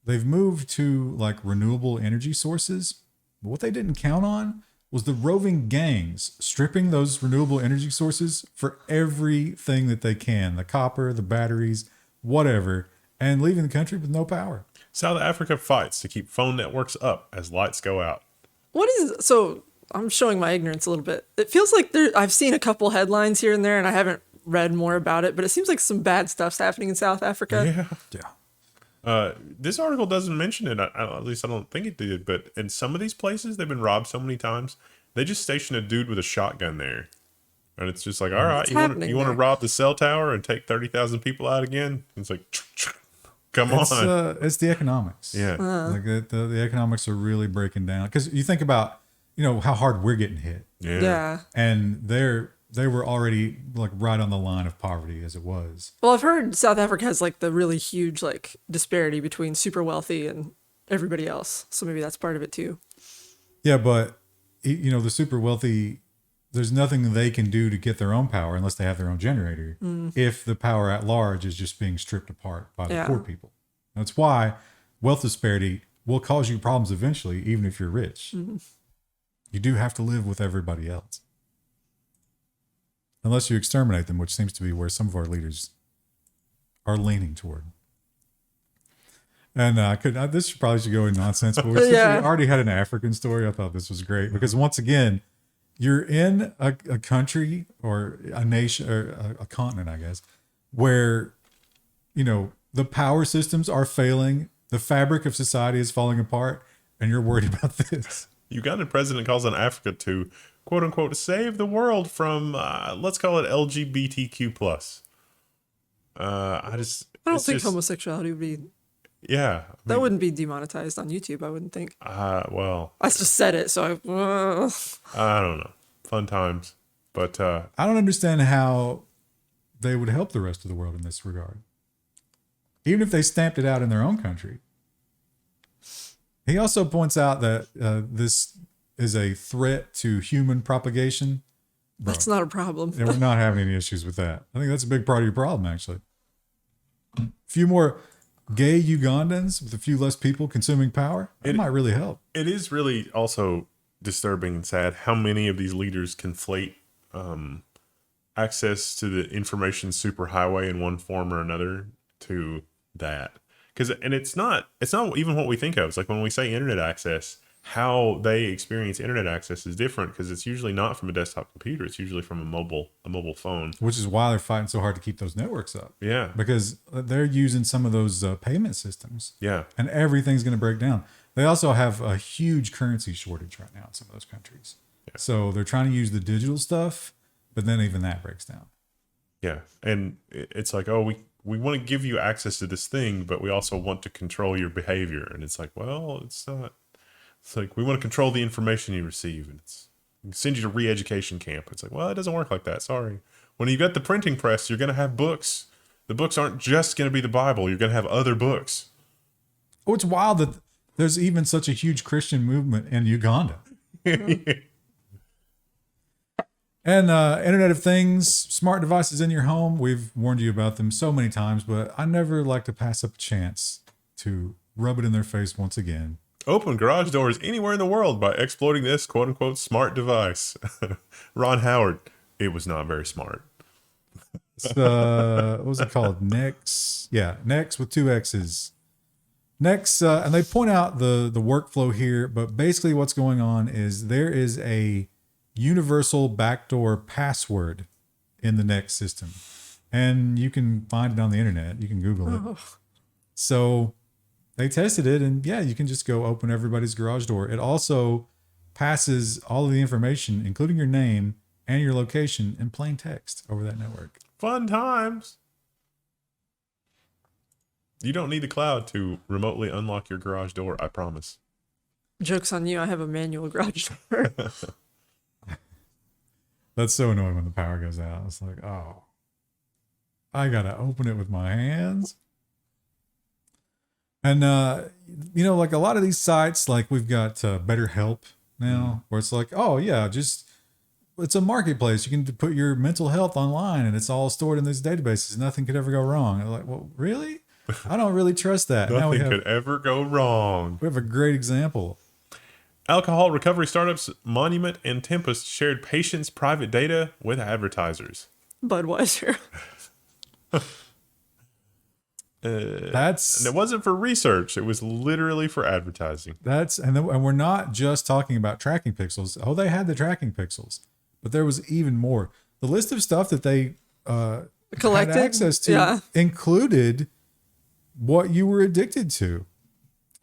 moved to like renewable energy sources. But what they didn't count on was the roving gangs stripping those renewable energy sources for everything that they can, the copper, the batteries, whatever, and leaving the country with no power. South Africa fights to keep phone networks up as lights go out. So I'm showing my ignorance a little bit. It feels like I've seen a couple headlines here and there and I haven't read more about it, but it seems like some bad stuff's happening in South Africa. Yeah. This article doesn't mention it. At least I don't think it did. But in some of these places, they've been robbed so many times. They just station a dude with a shotgun there, and it's just like, all right, you want to rob the cell tower and take 30,000 people out again? It's like, come on. It's the economics. Yeah, like the economics are really breaking down because you think about how hard we're getting hit. Yeah. And they were already like right on the line of poverty as it was. Well, I've heard South Africa has like the really huge like disparity between super wealthy and everybody else. So maybe that's part of it too. Yeah, but the super wealthy, there's nothing they can do to get their own power unless they have their own generator. If the power at large is just being stripped apart by the poor people. That's why wealth disparity will cause you problems eventually, even if you're rich. You do have to live with everybody else. unless you exterminate them, which seems to be where some of our leaders are leaning toward. And this probably should go in nonsense, but since we already had an African story, I thought this was great because once again, you're in a country or a nation or a continent, I guess, where, the power systems are failing, the fabric of society is falling apart, and you're worried about this. Ugandan president calls on Africa to, quote unquote, save the world from, let's call it LGBTQ plus. I don't think homosexuality would be. Yeah. That wouldn't be demonetized on YouTube, I wouldn't think. Well. I just said it, so I don't know. Fun times. But I don't understand how they would help the rest of the world in this regard. Even if they stamped it out in their own country. He also points out that this is a threat to human propagation. Bro, that's not a problem. And we're not having any issues with that. I think that's a big part of your problem, actually. A few more gay Ugandans with a few less people consuming power, it might really help. It is really also disturbing and sad how many of these leaders conflate access to the information superhighway in one form or another to that. And it's not even what we think of. It's like when we say internet access, how they experience internet access is different because it's usually not from a desktop computer. It's usually from a mobile phone. Which is why they're fighting so hard to keep those networks up. Yeah. Because they're using some of those payment systems. Yeah. And everything's going to break down. They also have a huge currency shortage right now in some of those countries. Yeah. So they're trying to use the digital stuff, but then even that breaks down. Yeah. And it's like, oh, we want to give you access to this thing, but we also want to control your behavior. And it's like, well, it's not. It's like, we want to control the information you receive. And we send you to re-education camp. It's like, well, it doesn't work like that. Sorry. When you've got the printing press, you're going to have books. The books aren't just going to be the Bible. You're going to have other books. Oh, it's wild that there's even such a huge Christian movement in Uganda. And Internet of Things, smart devices in your home. We've warned you about them so many times, but I never like to pass up a chance to rub it in their face once again. Open garage doors anywhere in the world by exploiting this quote-unquote smart device. Ron Howard. It was not very smart. What was it called? Nex. Yeah, Nex with 2 X's. Next, and they point out the workflow here, but basically what's going on is there is a universal backdoor password in the Next system. And you can find it on the internet. You can Google it. So they tested it, and yeah, you can just go open everybody's garage door. It also passes all of the information, including your name and your location, in plain text over that network. Fun times. You don't need the cloud to remotely unlock your garage door, I promise. Joke's on you, I have a manual garage door. That's so annoying when the power goes out. It's like, oh, I got to open it with my hands. And, like a lot of these sites, like we've got BetterHelp now, where it's like, oh, yeah, it's a marketplace. You can put your mental health online and it's all stored in these databases. Nothing could ever go wrong. I'm like, well, really? I don't really trust that. Nothing could ever go wrong. We have a great example. Alcohol recovery startups Monument and Tempest shared patients' private data with advertisers. Budweiser. And it wasn't for research. It was literally for advertising. And we're not just talking about tracking pixels. Oh, they had the tracking pixels, but there was even more. The list of stuff that they collected had access to included what you were addicted to.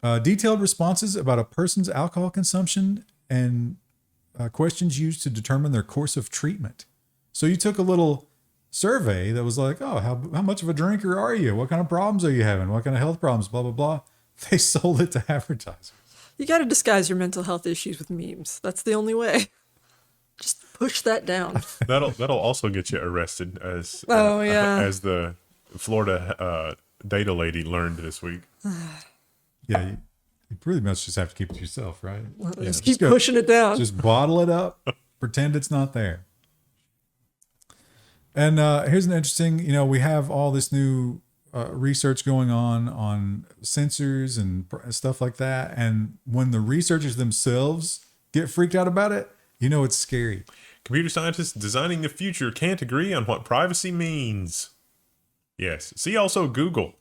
Detailed responses about a person's alcohol consumption and questions used to determine their course of treatment. So you took a little survey that was like, oh, how much of a drinker are you? What kind of problems are you having? What kind of health problems? Blah, blah, blah. They sold it to advertisers. You got to disguise your mental health issues with memes. That's the only way. Just push that down. That'll also get you arrested as the Florida data lady learned this week. Yeah, you pretty much just have to keep it to yourself, right? Just keep pushing it down. Just bottle it up, pretend it's not there. And here's an interesting, we have all this new research going on sensors and stuff like that. And when the researchers themselves get freaked out about it, it's scary. Computer scientists designing the future can't agree on what privacy means. Yes. See also Google.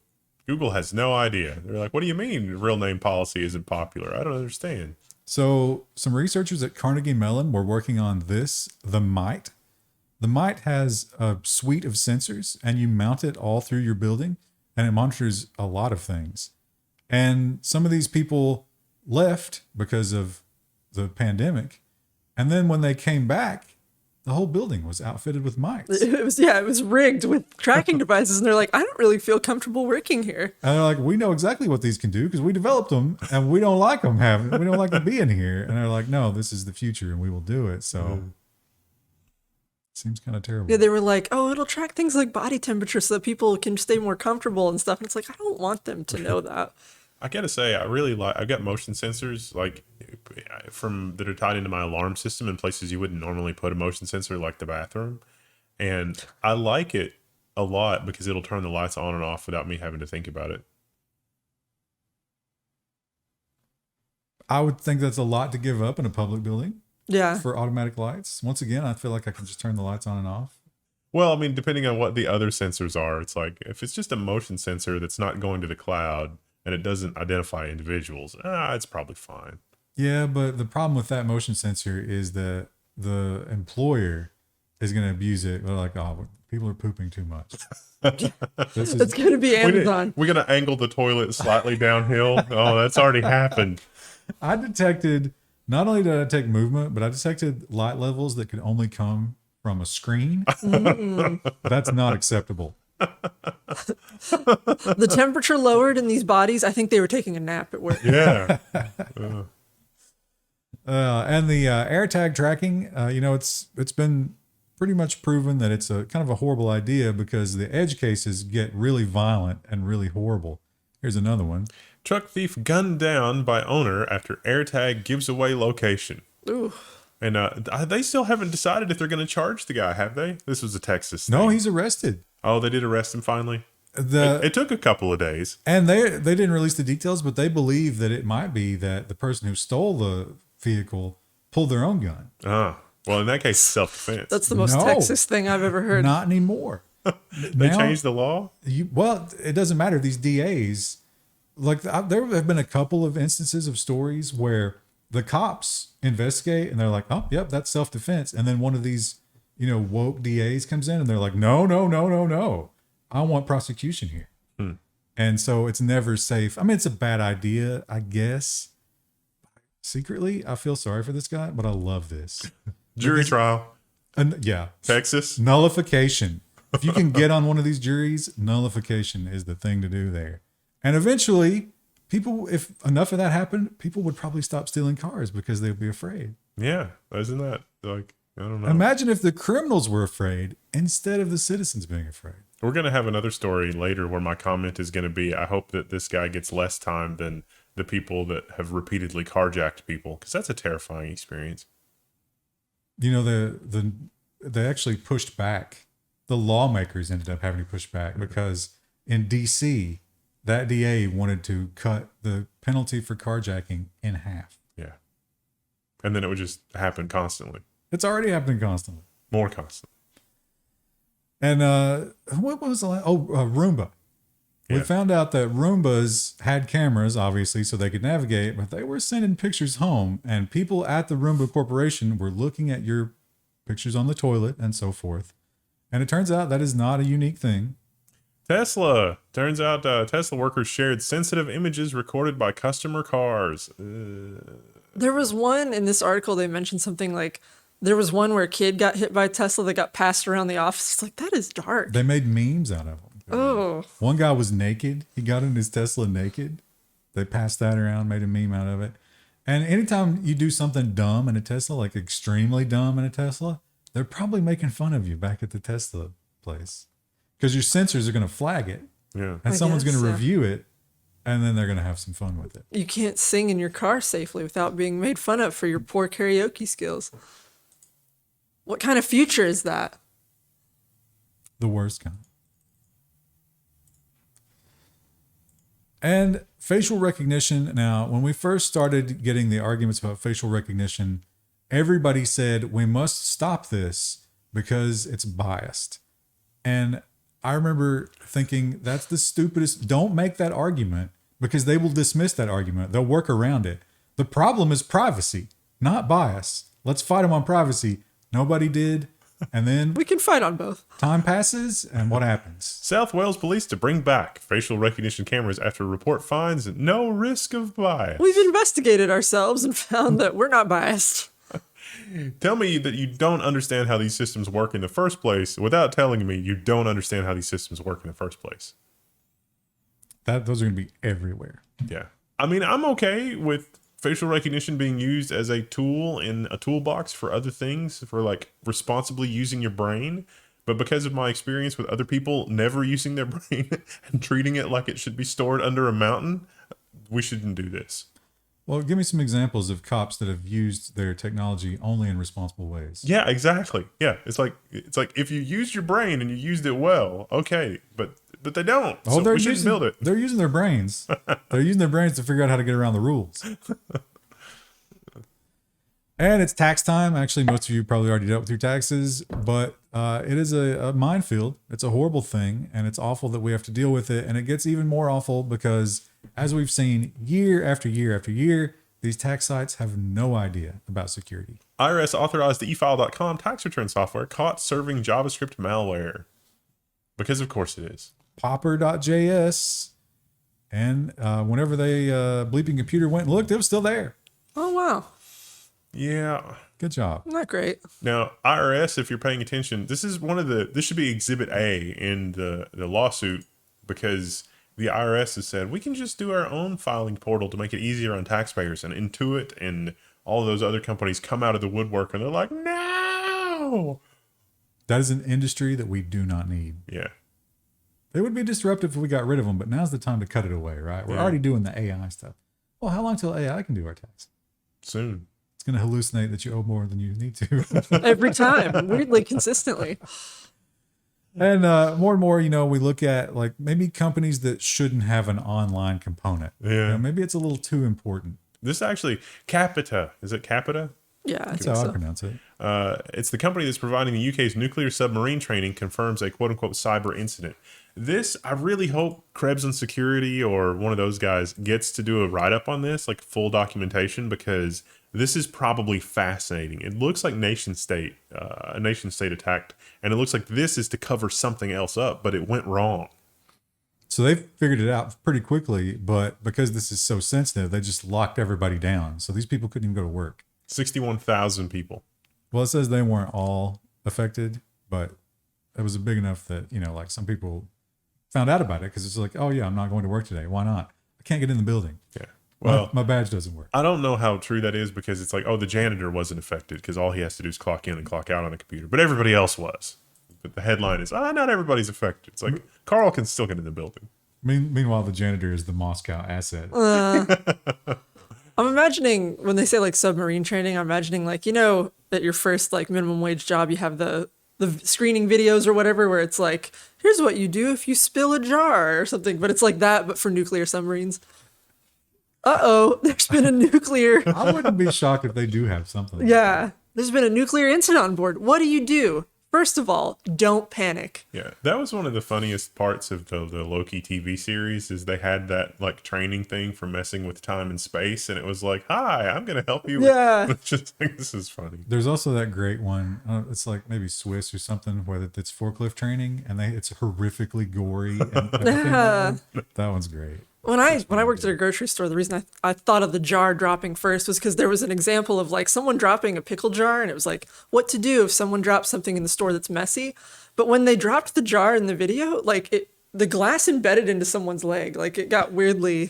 Google has no idea. They're like, what do you mean real name policy isn't popular? I don't understand. So some researchers at Carnegie Mellon were working on this, the Mite. The Mite has a suite of sensors, and you mount it all through your building, and it monitors a lot of things. And some of these people left because of the pandemic. And then when they came back, the whole building was outfitted with mites. It was rigged with tracking devices, and they're like, I don't really feel comfortable working here. And they're like, we know exactly what these can do because we developed them, and we don't like them we don't like them being here. And they're like, no, this is the future, and we will do it. So it seems kind of terrible. Yeah, they were like, oh, it'll track things like body temperature so that people can stay more comfortable and stuff. And it's like, I don't want them to know that. I gotta say, I've got motion sensors that are tied into my alarm system in places you wouldn't normally put a motion sensor, like the bathroom. And I like it a lot because it'll turn the lights on and off without me having to think about it. I would think that's a lot to give up in a public building. Yeah. For automatic lights. Once again, I feel like I can just turn the lights on and off. Well, I mean, depending on what the other sensors are, it's like if it's just a motion sensor that's not going to the cloud and it doesn't identify individuals, it's probably fine. Yeah, but the problem with that motion sensor is that the employer is going to abuse it. They're like, oh, people are pooping too much. It's going to be Amazon. We're going to angle the toilet slightly downhill. Oh, that's already happened. I detected, not only did I detect movement, but I detected light levels that could only come from a screen. That's not acceptable. The temperature lowered in these bodies. I think they were taking a nap at work. Yeah. And the AirTag tracking, it's been pretty much proven that it's a kind of a horrible idea because the edge cases get really violent and really horrible. Here's another one. Truck thief gunned down by owner after AirTag gives away location. Ooh. And they still haven't decided if they're going to charge the guy, have they? This was a Texas thing. No, he's arrested. Oh, they did arrest him finally? It took a couple of days. And they didn't release the details, but they believe that it might be that the person who stole the vehicle pulled their own gun. Well, in that case, self-defense. That's the most Texas thing I've ever heard. Not anymore. They changed the law? Well, it doesn't matter. These DAs, there have been a couple of instances of stories where the cops investigate and they're like, oh, yep, that's self-defense. And then one of these, woke DAs comes in and they're like, no. I want prosecution here. And so it's never safe. I mean, it's a bad idea, I guess. Secretly, I feel sorry for this guy, but I love this. Jury trial. Yeah. Texas. Nullification. If you can get on one of these juries, nullification is the thing to do there. And eventually, people, if enough of that happened, people would probably stop stealing cars because they'd be afraid. Yeah. Isn't that like, I don't know. Imagine if the criminals were afraid instead of the citizens being afraid. We're going to have another story later where my comment is going to be, I hope that this guy gets less time than the people that have repeatedly carjacked people, because that's a terrifying experience. They actually pushed back. The lawmakers ended up having to push back because in D.C., that DA wanted to cut the penalty for carjacking in half. Yeah. And then it would just happen constantly. It's already happening constantly. More constantly. And what was the last? Roomba. We found out that Roombas had cameras, obviously, so they could navigate, but they were sending pictures home, and people at the Roomba Corporation were looking at your pictures on the toilet and so forth. And it turns out that is not a unique thing. Tesla. Turns out Tesla workers shared sensitive images recorded by customer cars. There was one in this article, they mentioned something like, there was one where a kid got hit by a Tesla that got passed around the office. It's like, that is dark. They made memes out of them. Oh. One guy was naked. He got in his Tesla naked. They passed that around, made a meme out of it. And anytime you do something dumb in a Tesla, like extremely dumb in a Tesla, they're probably making fun of you back at the Tesla place. Because your sensors are going to flag it. Yeah. And someone's going to review it. And then they're going to have some fun with it. You can't sing in your car safely without being made fun of for your poor karaoke skills. What kind of future is that? The worst kind. And facial recognition. Now, when we first started getting the arguments about facial recognition, everybody said, we must stop this because it's biased. And I remember thinking, that's the stupidest. Don't make that argument, because they will dismiss that argument. They'll work around it. The problem is privacy, not bias. Let's fight them on privacy. Nobody did. And then We can fight on both. time passes, and what happens? South Wales police to bring back facial recognition cameras after report finds no risk of bias. We've investigated ourselves and found that we're not biased. Tell me that you don't understand how these systems work in the first place without telling me you don't understand how these systems work in the first place. Those are going to be everywhere. Yeah. I mean, I'm okay with facial recognition being used as a tool in a toolbox for other things, for like responsibly using your brain. But because of my experience with other people never using their brain and treating it like it should be stored under a mountain, we shouldn't do this. Well, give me some examples of cops that have used their technology only in responsible ways. Yeah, exactly. Yeah, it's like if you used your brain and you used it well, okay, but they don't. Oh, So we shouldn't build it. They're using their brains. They're using their brains to figure out how to get around the rules. And it's tax time. Actually, most of you probably already dealt with your taxes, but it is a minefield. It's a horrible thing, and it's awful that we have to deal with it. And it gets even more awful because, as we've seen year after year after year, these tax sites have no idea about security. IRS-authorized efile.com tax return software caught serving JavaScript malware. Because of course it is. Popper.js. And whenever they bleeping computer went and looked, it was still there. Oh, wow. Yeah. Good job. Not great. Now, IRS, if you're paying attention, this should be Exhibit A in the lawsuit, because the IRS has said we can just do our own filing portal to make it easier on taxpayers, and Intuit and all of those other companies come out of the woodwork and they're like, no. That is an industry that we do not need. Yeah. They would be disruptive if we got rid of them, but now's the time to cut it away, right? We're already doing the AI stuff. Well, how long till AI can do our tax? Soon. It's going to hallucinate that you owe more than you need to. Every time. Weirdly consistently. And more and more, we look at like maybe companies that shouldn't have an online component. Yeah. Maybe it's a little too important. This actually, Capita. Is it Capita? Yeah, I That's think how I so. pronounce it. It's the company that's providing the UK's nuclear submarine training, confirms a quote-unquote cyber incident. This, I really hope Krebs and Security or one of those guys gets to do a write-up on this, like full documentation, because this is probably fascinating. It looks like a nation state attacked, and it looks like this is to cover something else up, but it went wrong. So they figured it out pretty quickly, but because this is so sensitive, they just locked everybody down. So these people couldn't even go to work. 61,000 people. Well, it says they weren't all affected, but it was big enough that, like some people found out about it because it's like, oh yeah, I'm not going to work today. Why not? I can't get in the building. Yeah. Well, my badge doesn't work. I don't know how true that is, because it's like, oh, the janitor wasn't affected because all he has to do is clock in and clock out on the computer, but everybody else was. But the headline is, not everybody's affected. It's like, Carl can still get in the building. Meanwhile, the janitor is the Moscow asset. I'm imagining when they say like submarine training, I'm imagining like, at your first like minimum wage job, you have the screening videos or whatever, where it's like, here's what you do if you spill a jar or something. But it's like that, but for nuclear submarines. There's been a nuclear. I wouldn't be shocked if they do have something. Yeah. There's been a nuclear incident on board. What do? First of all, don't panic. Yeah, that was one of the funniest parts of the Loki TV series, is they had that like training thing for messing with time and space, and it was like, hi, I'm going to help you. Yeah. It's just like, this is funny. There's also that great one. It's like maybe Swiss or something, where it's forklift training, and it's horrifically gory. And everything. That one's great. When I worked at a grocery store, the reason I thought of the jar dropping first was because there was an example of like someone dropping a pickle jar, and it was like what to do if someone drops something in the store that's messy. But when they dropped the jar in the video, like the glass embedded into someone's leg, like it got weirdly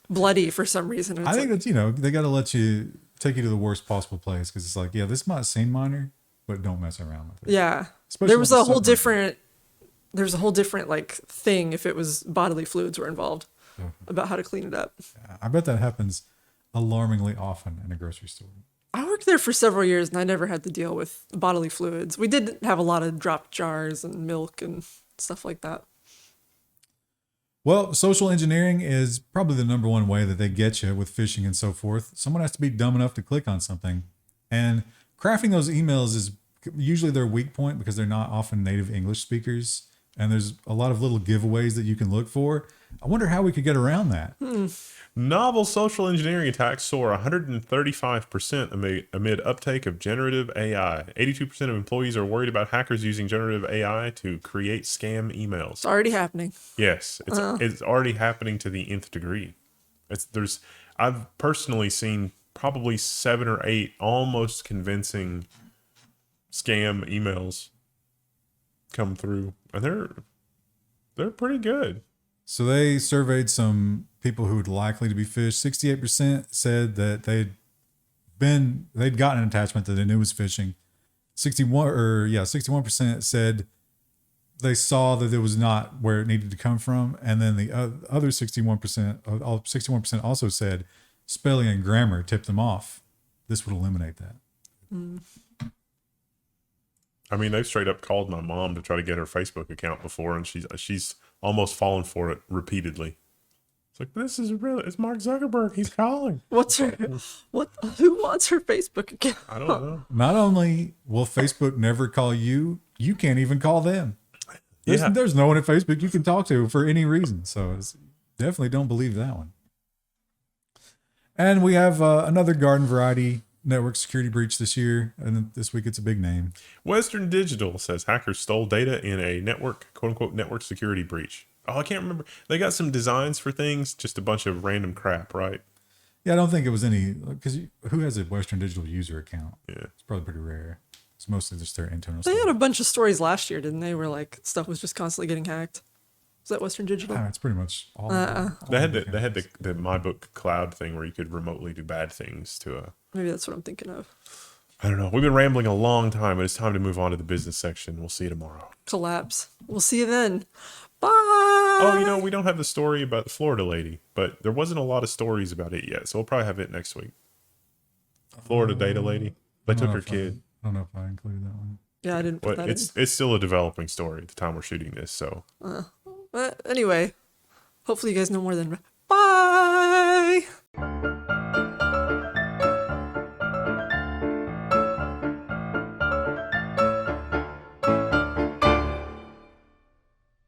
bloody for some reason. And I it's think like, that they got to take you to the worst possible place, because it's like, yeah, this might seem minor, but don't mess around with it. yeah, Especially there was with a the whole submarine. different like thing if it was bodily fluids were involved about how to clean it up. I bet that happens alarmingly often in a grocery store. I worked there for several years and I never had to deal with bodily fluids. We did have a lot of dropped jars and milk and stuff like that. Well, social engineering is probably the number one way that they get you with phishing and so forth. Someone has to be dumb enough to click on something, And crafting those emails is usually their weak point because they're not often native English speakers. And there's a lot of little giveaways that you can look for. I wonder how we could get around that. Novel social engineering attacks soar 135% amid uptake of generative AI. 82% of employees are worried about hackers using generative AI to create scam emails. It's already happening. Yes, it's already happening to the nth degree. I've personally seen probably 7 or 8 almost convincing scam emails come through, and they're pretty good. So they surveyed some people who would likely to be phished. 68% said that they'd gotten an attachment that they knew was phishing. 61% said they saw that it was not where it needed to come from. And then the other 61% also said spelling and grammar tipped them off. This would eliminate that. I mean, they've straight up called my mom to try to get her Facebook account before, and she's almost fallen for it repeatedly. It's like, it's Mark Zuckerberg. He's calling. Who wants her Facebook account? I don't know. Not only will Facebook never call you, you can't even call them. There's no one at Facebook you can talk to for any reason. So definitely don't believe that one. And we have another garden variety network security breach this year, and this week it's a big name. Western Digital says hackers stole data in a quote unquote network security breach. Oh, I can't remember. They got some designs for things, just a bunch of random crap, right? Yeah, I don't think it was any, because who has a Western Digital user account? Yeah, it's probably pretty rare. It's mostly just their internal They stuff. had a bunch of stories last year, didn't they? Where like stuff was just constantly getting hacked. Was that Western Digital? It's pretty much all. They had the MyBook Cloud thing where you could remotely do bad things to a. Maybe that's what I'm thinking of. I don't know. We've been rambling a long time, but it's time to move on to the business section. We'll see you tomorrow. Collapse. We'll see you then. Bye. Oh, we don't have the story about the Florida lady, but there wasn't a lot of stories about it yet, so we'll probably have it next week. Florida data lady. They took her kid. I don't know if I included that one. Yeah, I didn't put that in. It's still a developing story at the time we're shooting this, so. But anyway, hopefully you guys know more than. Bye.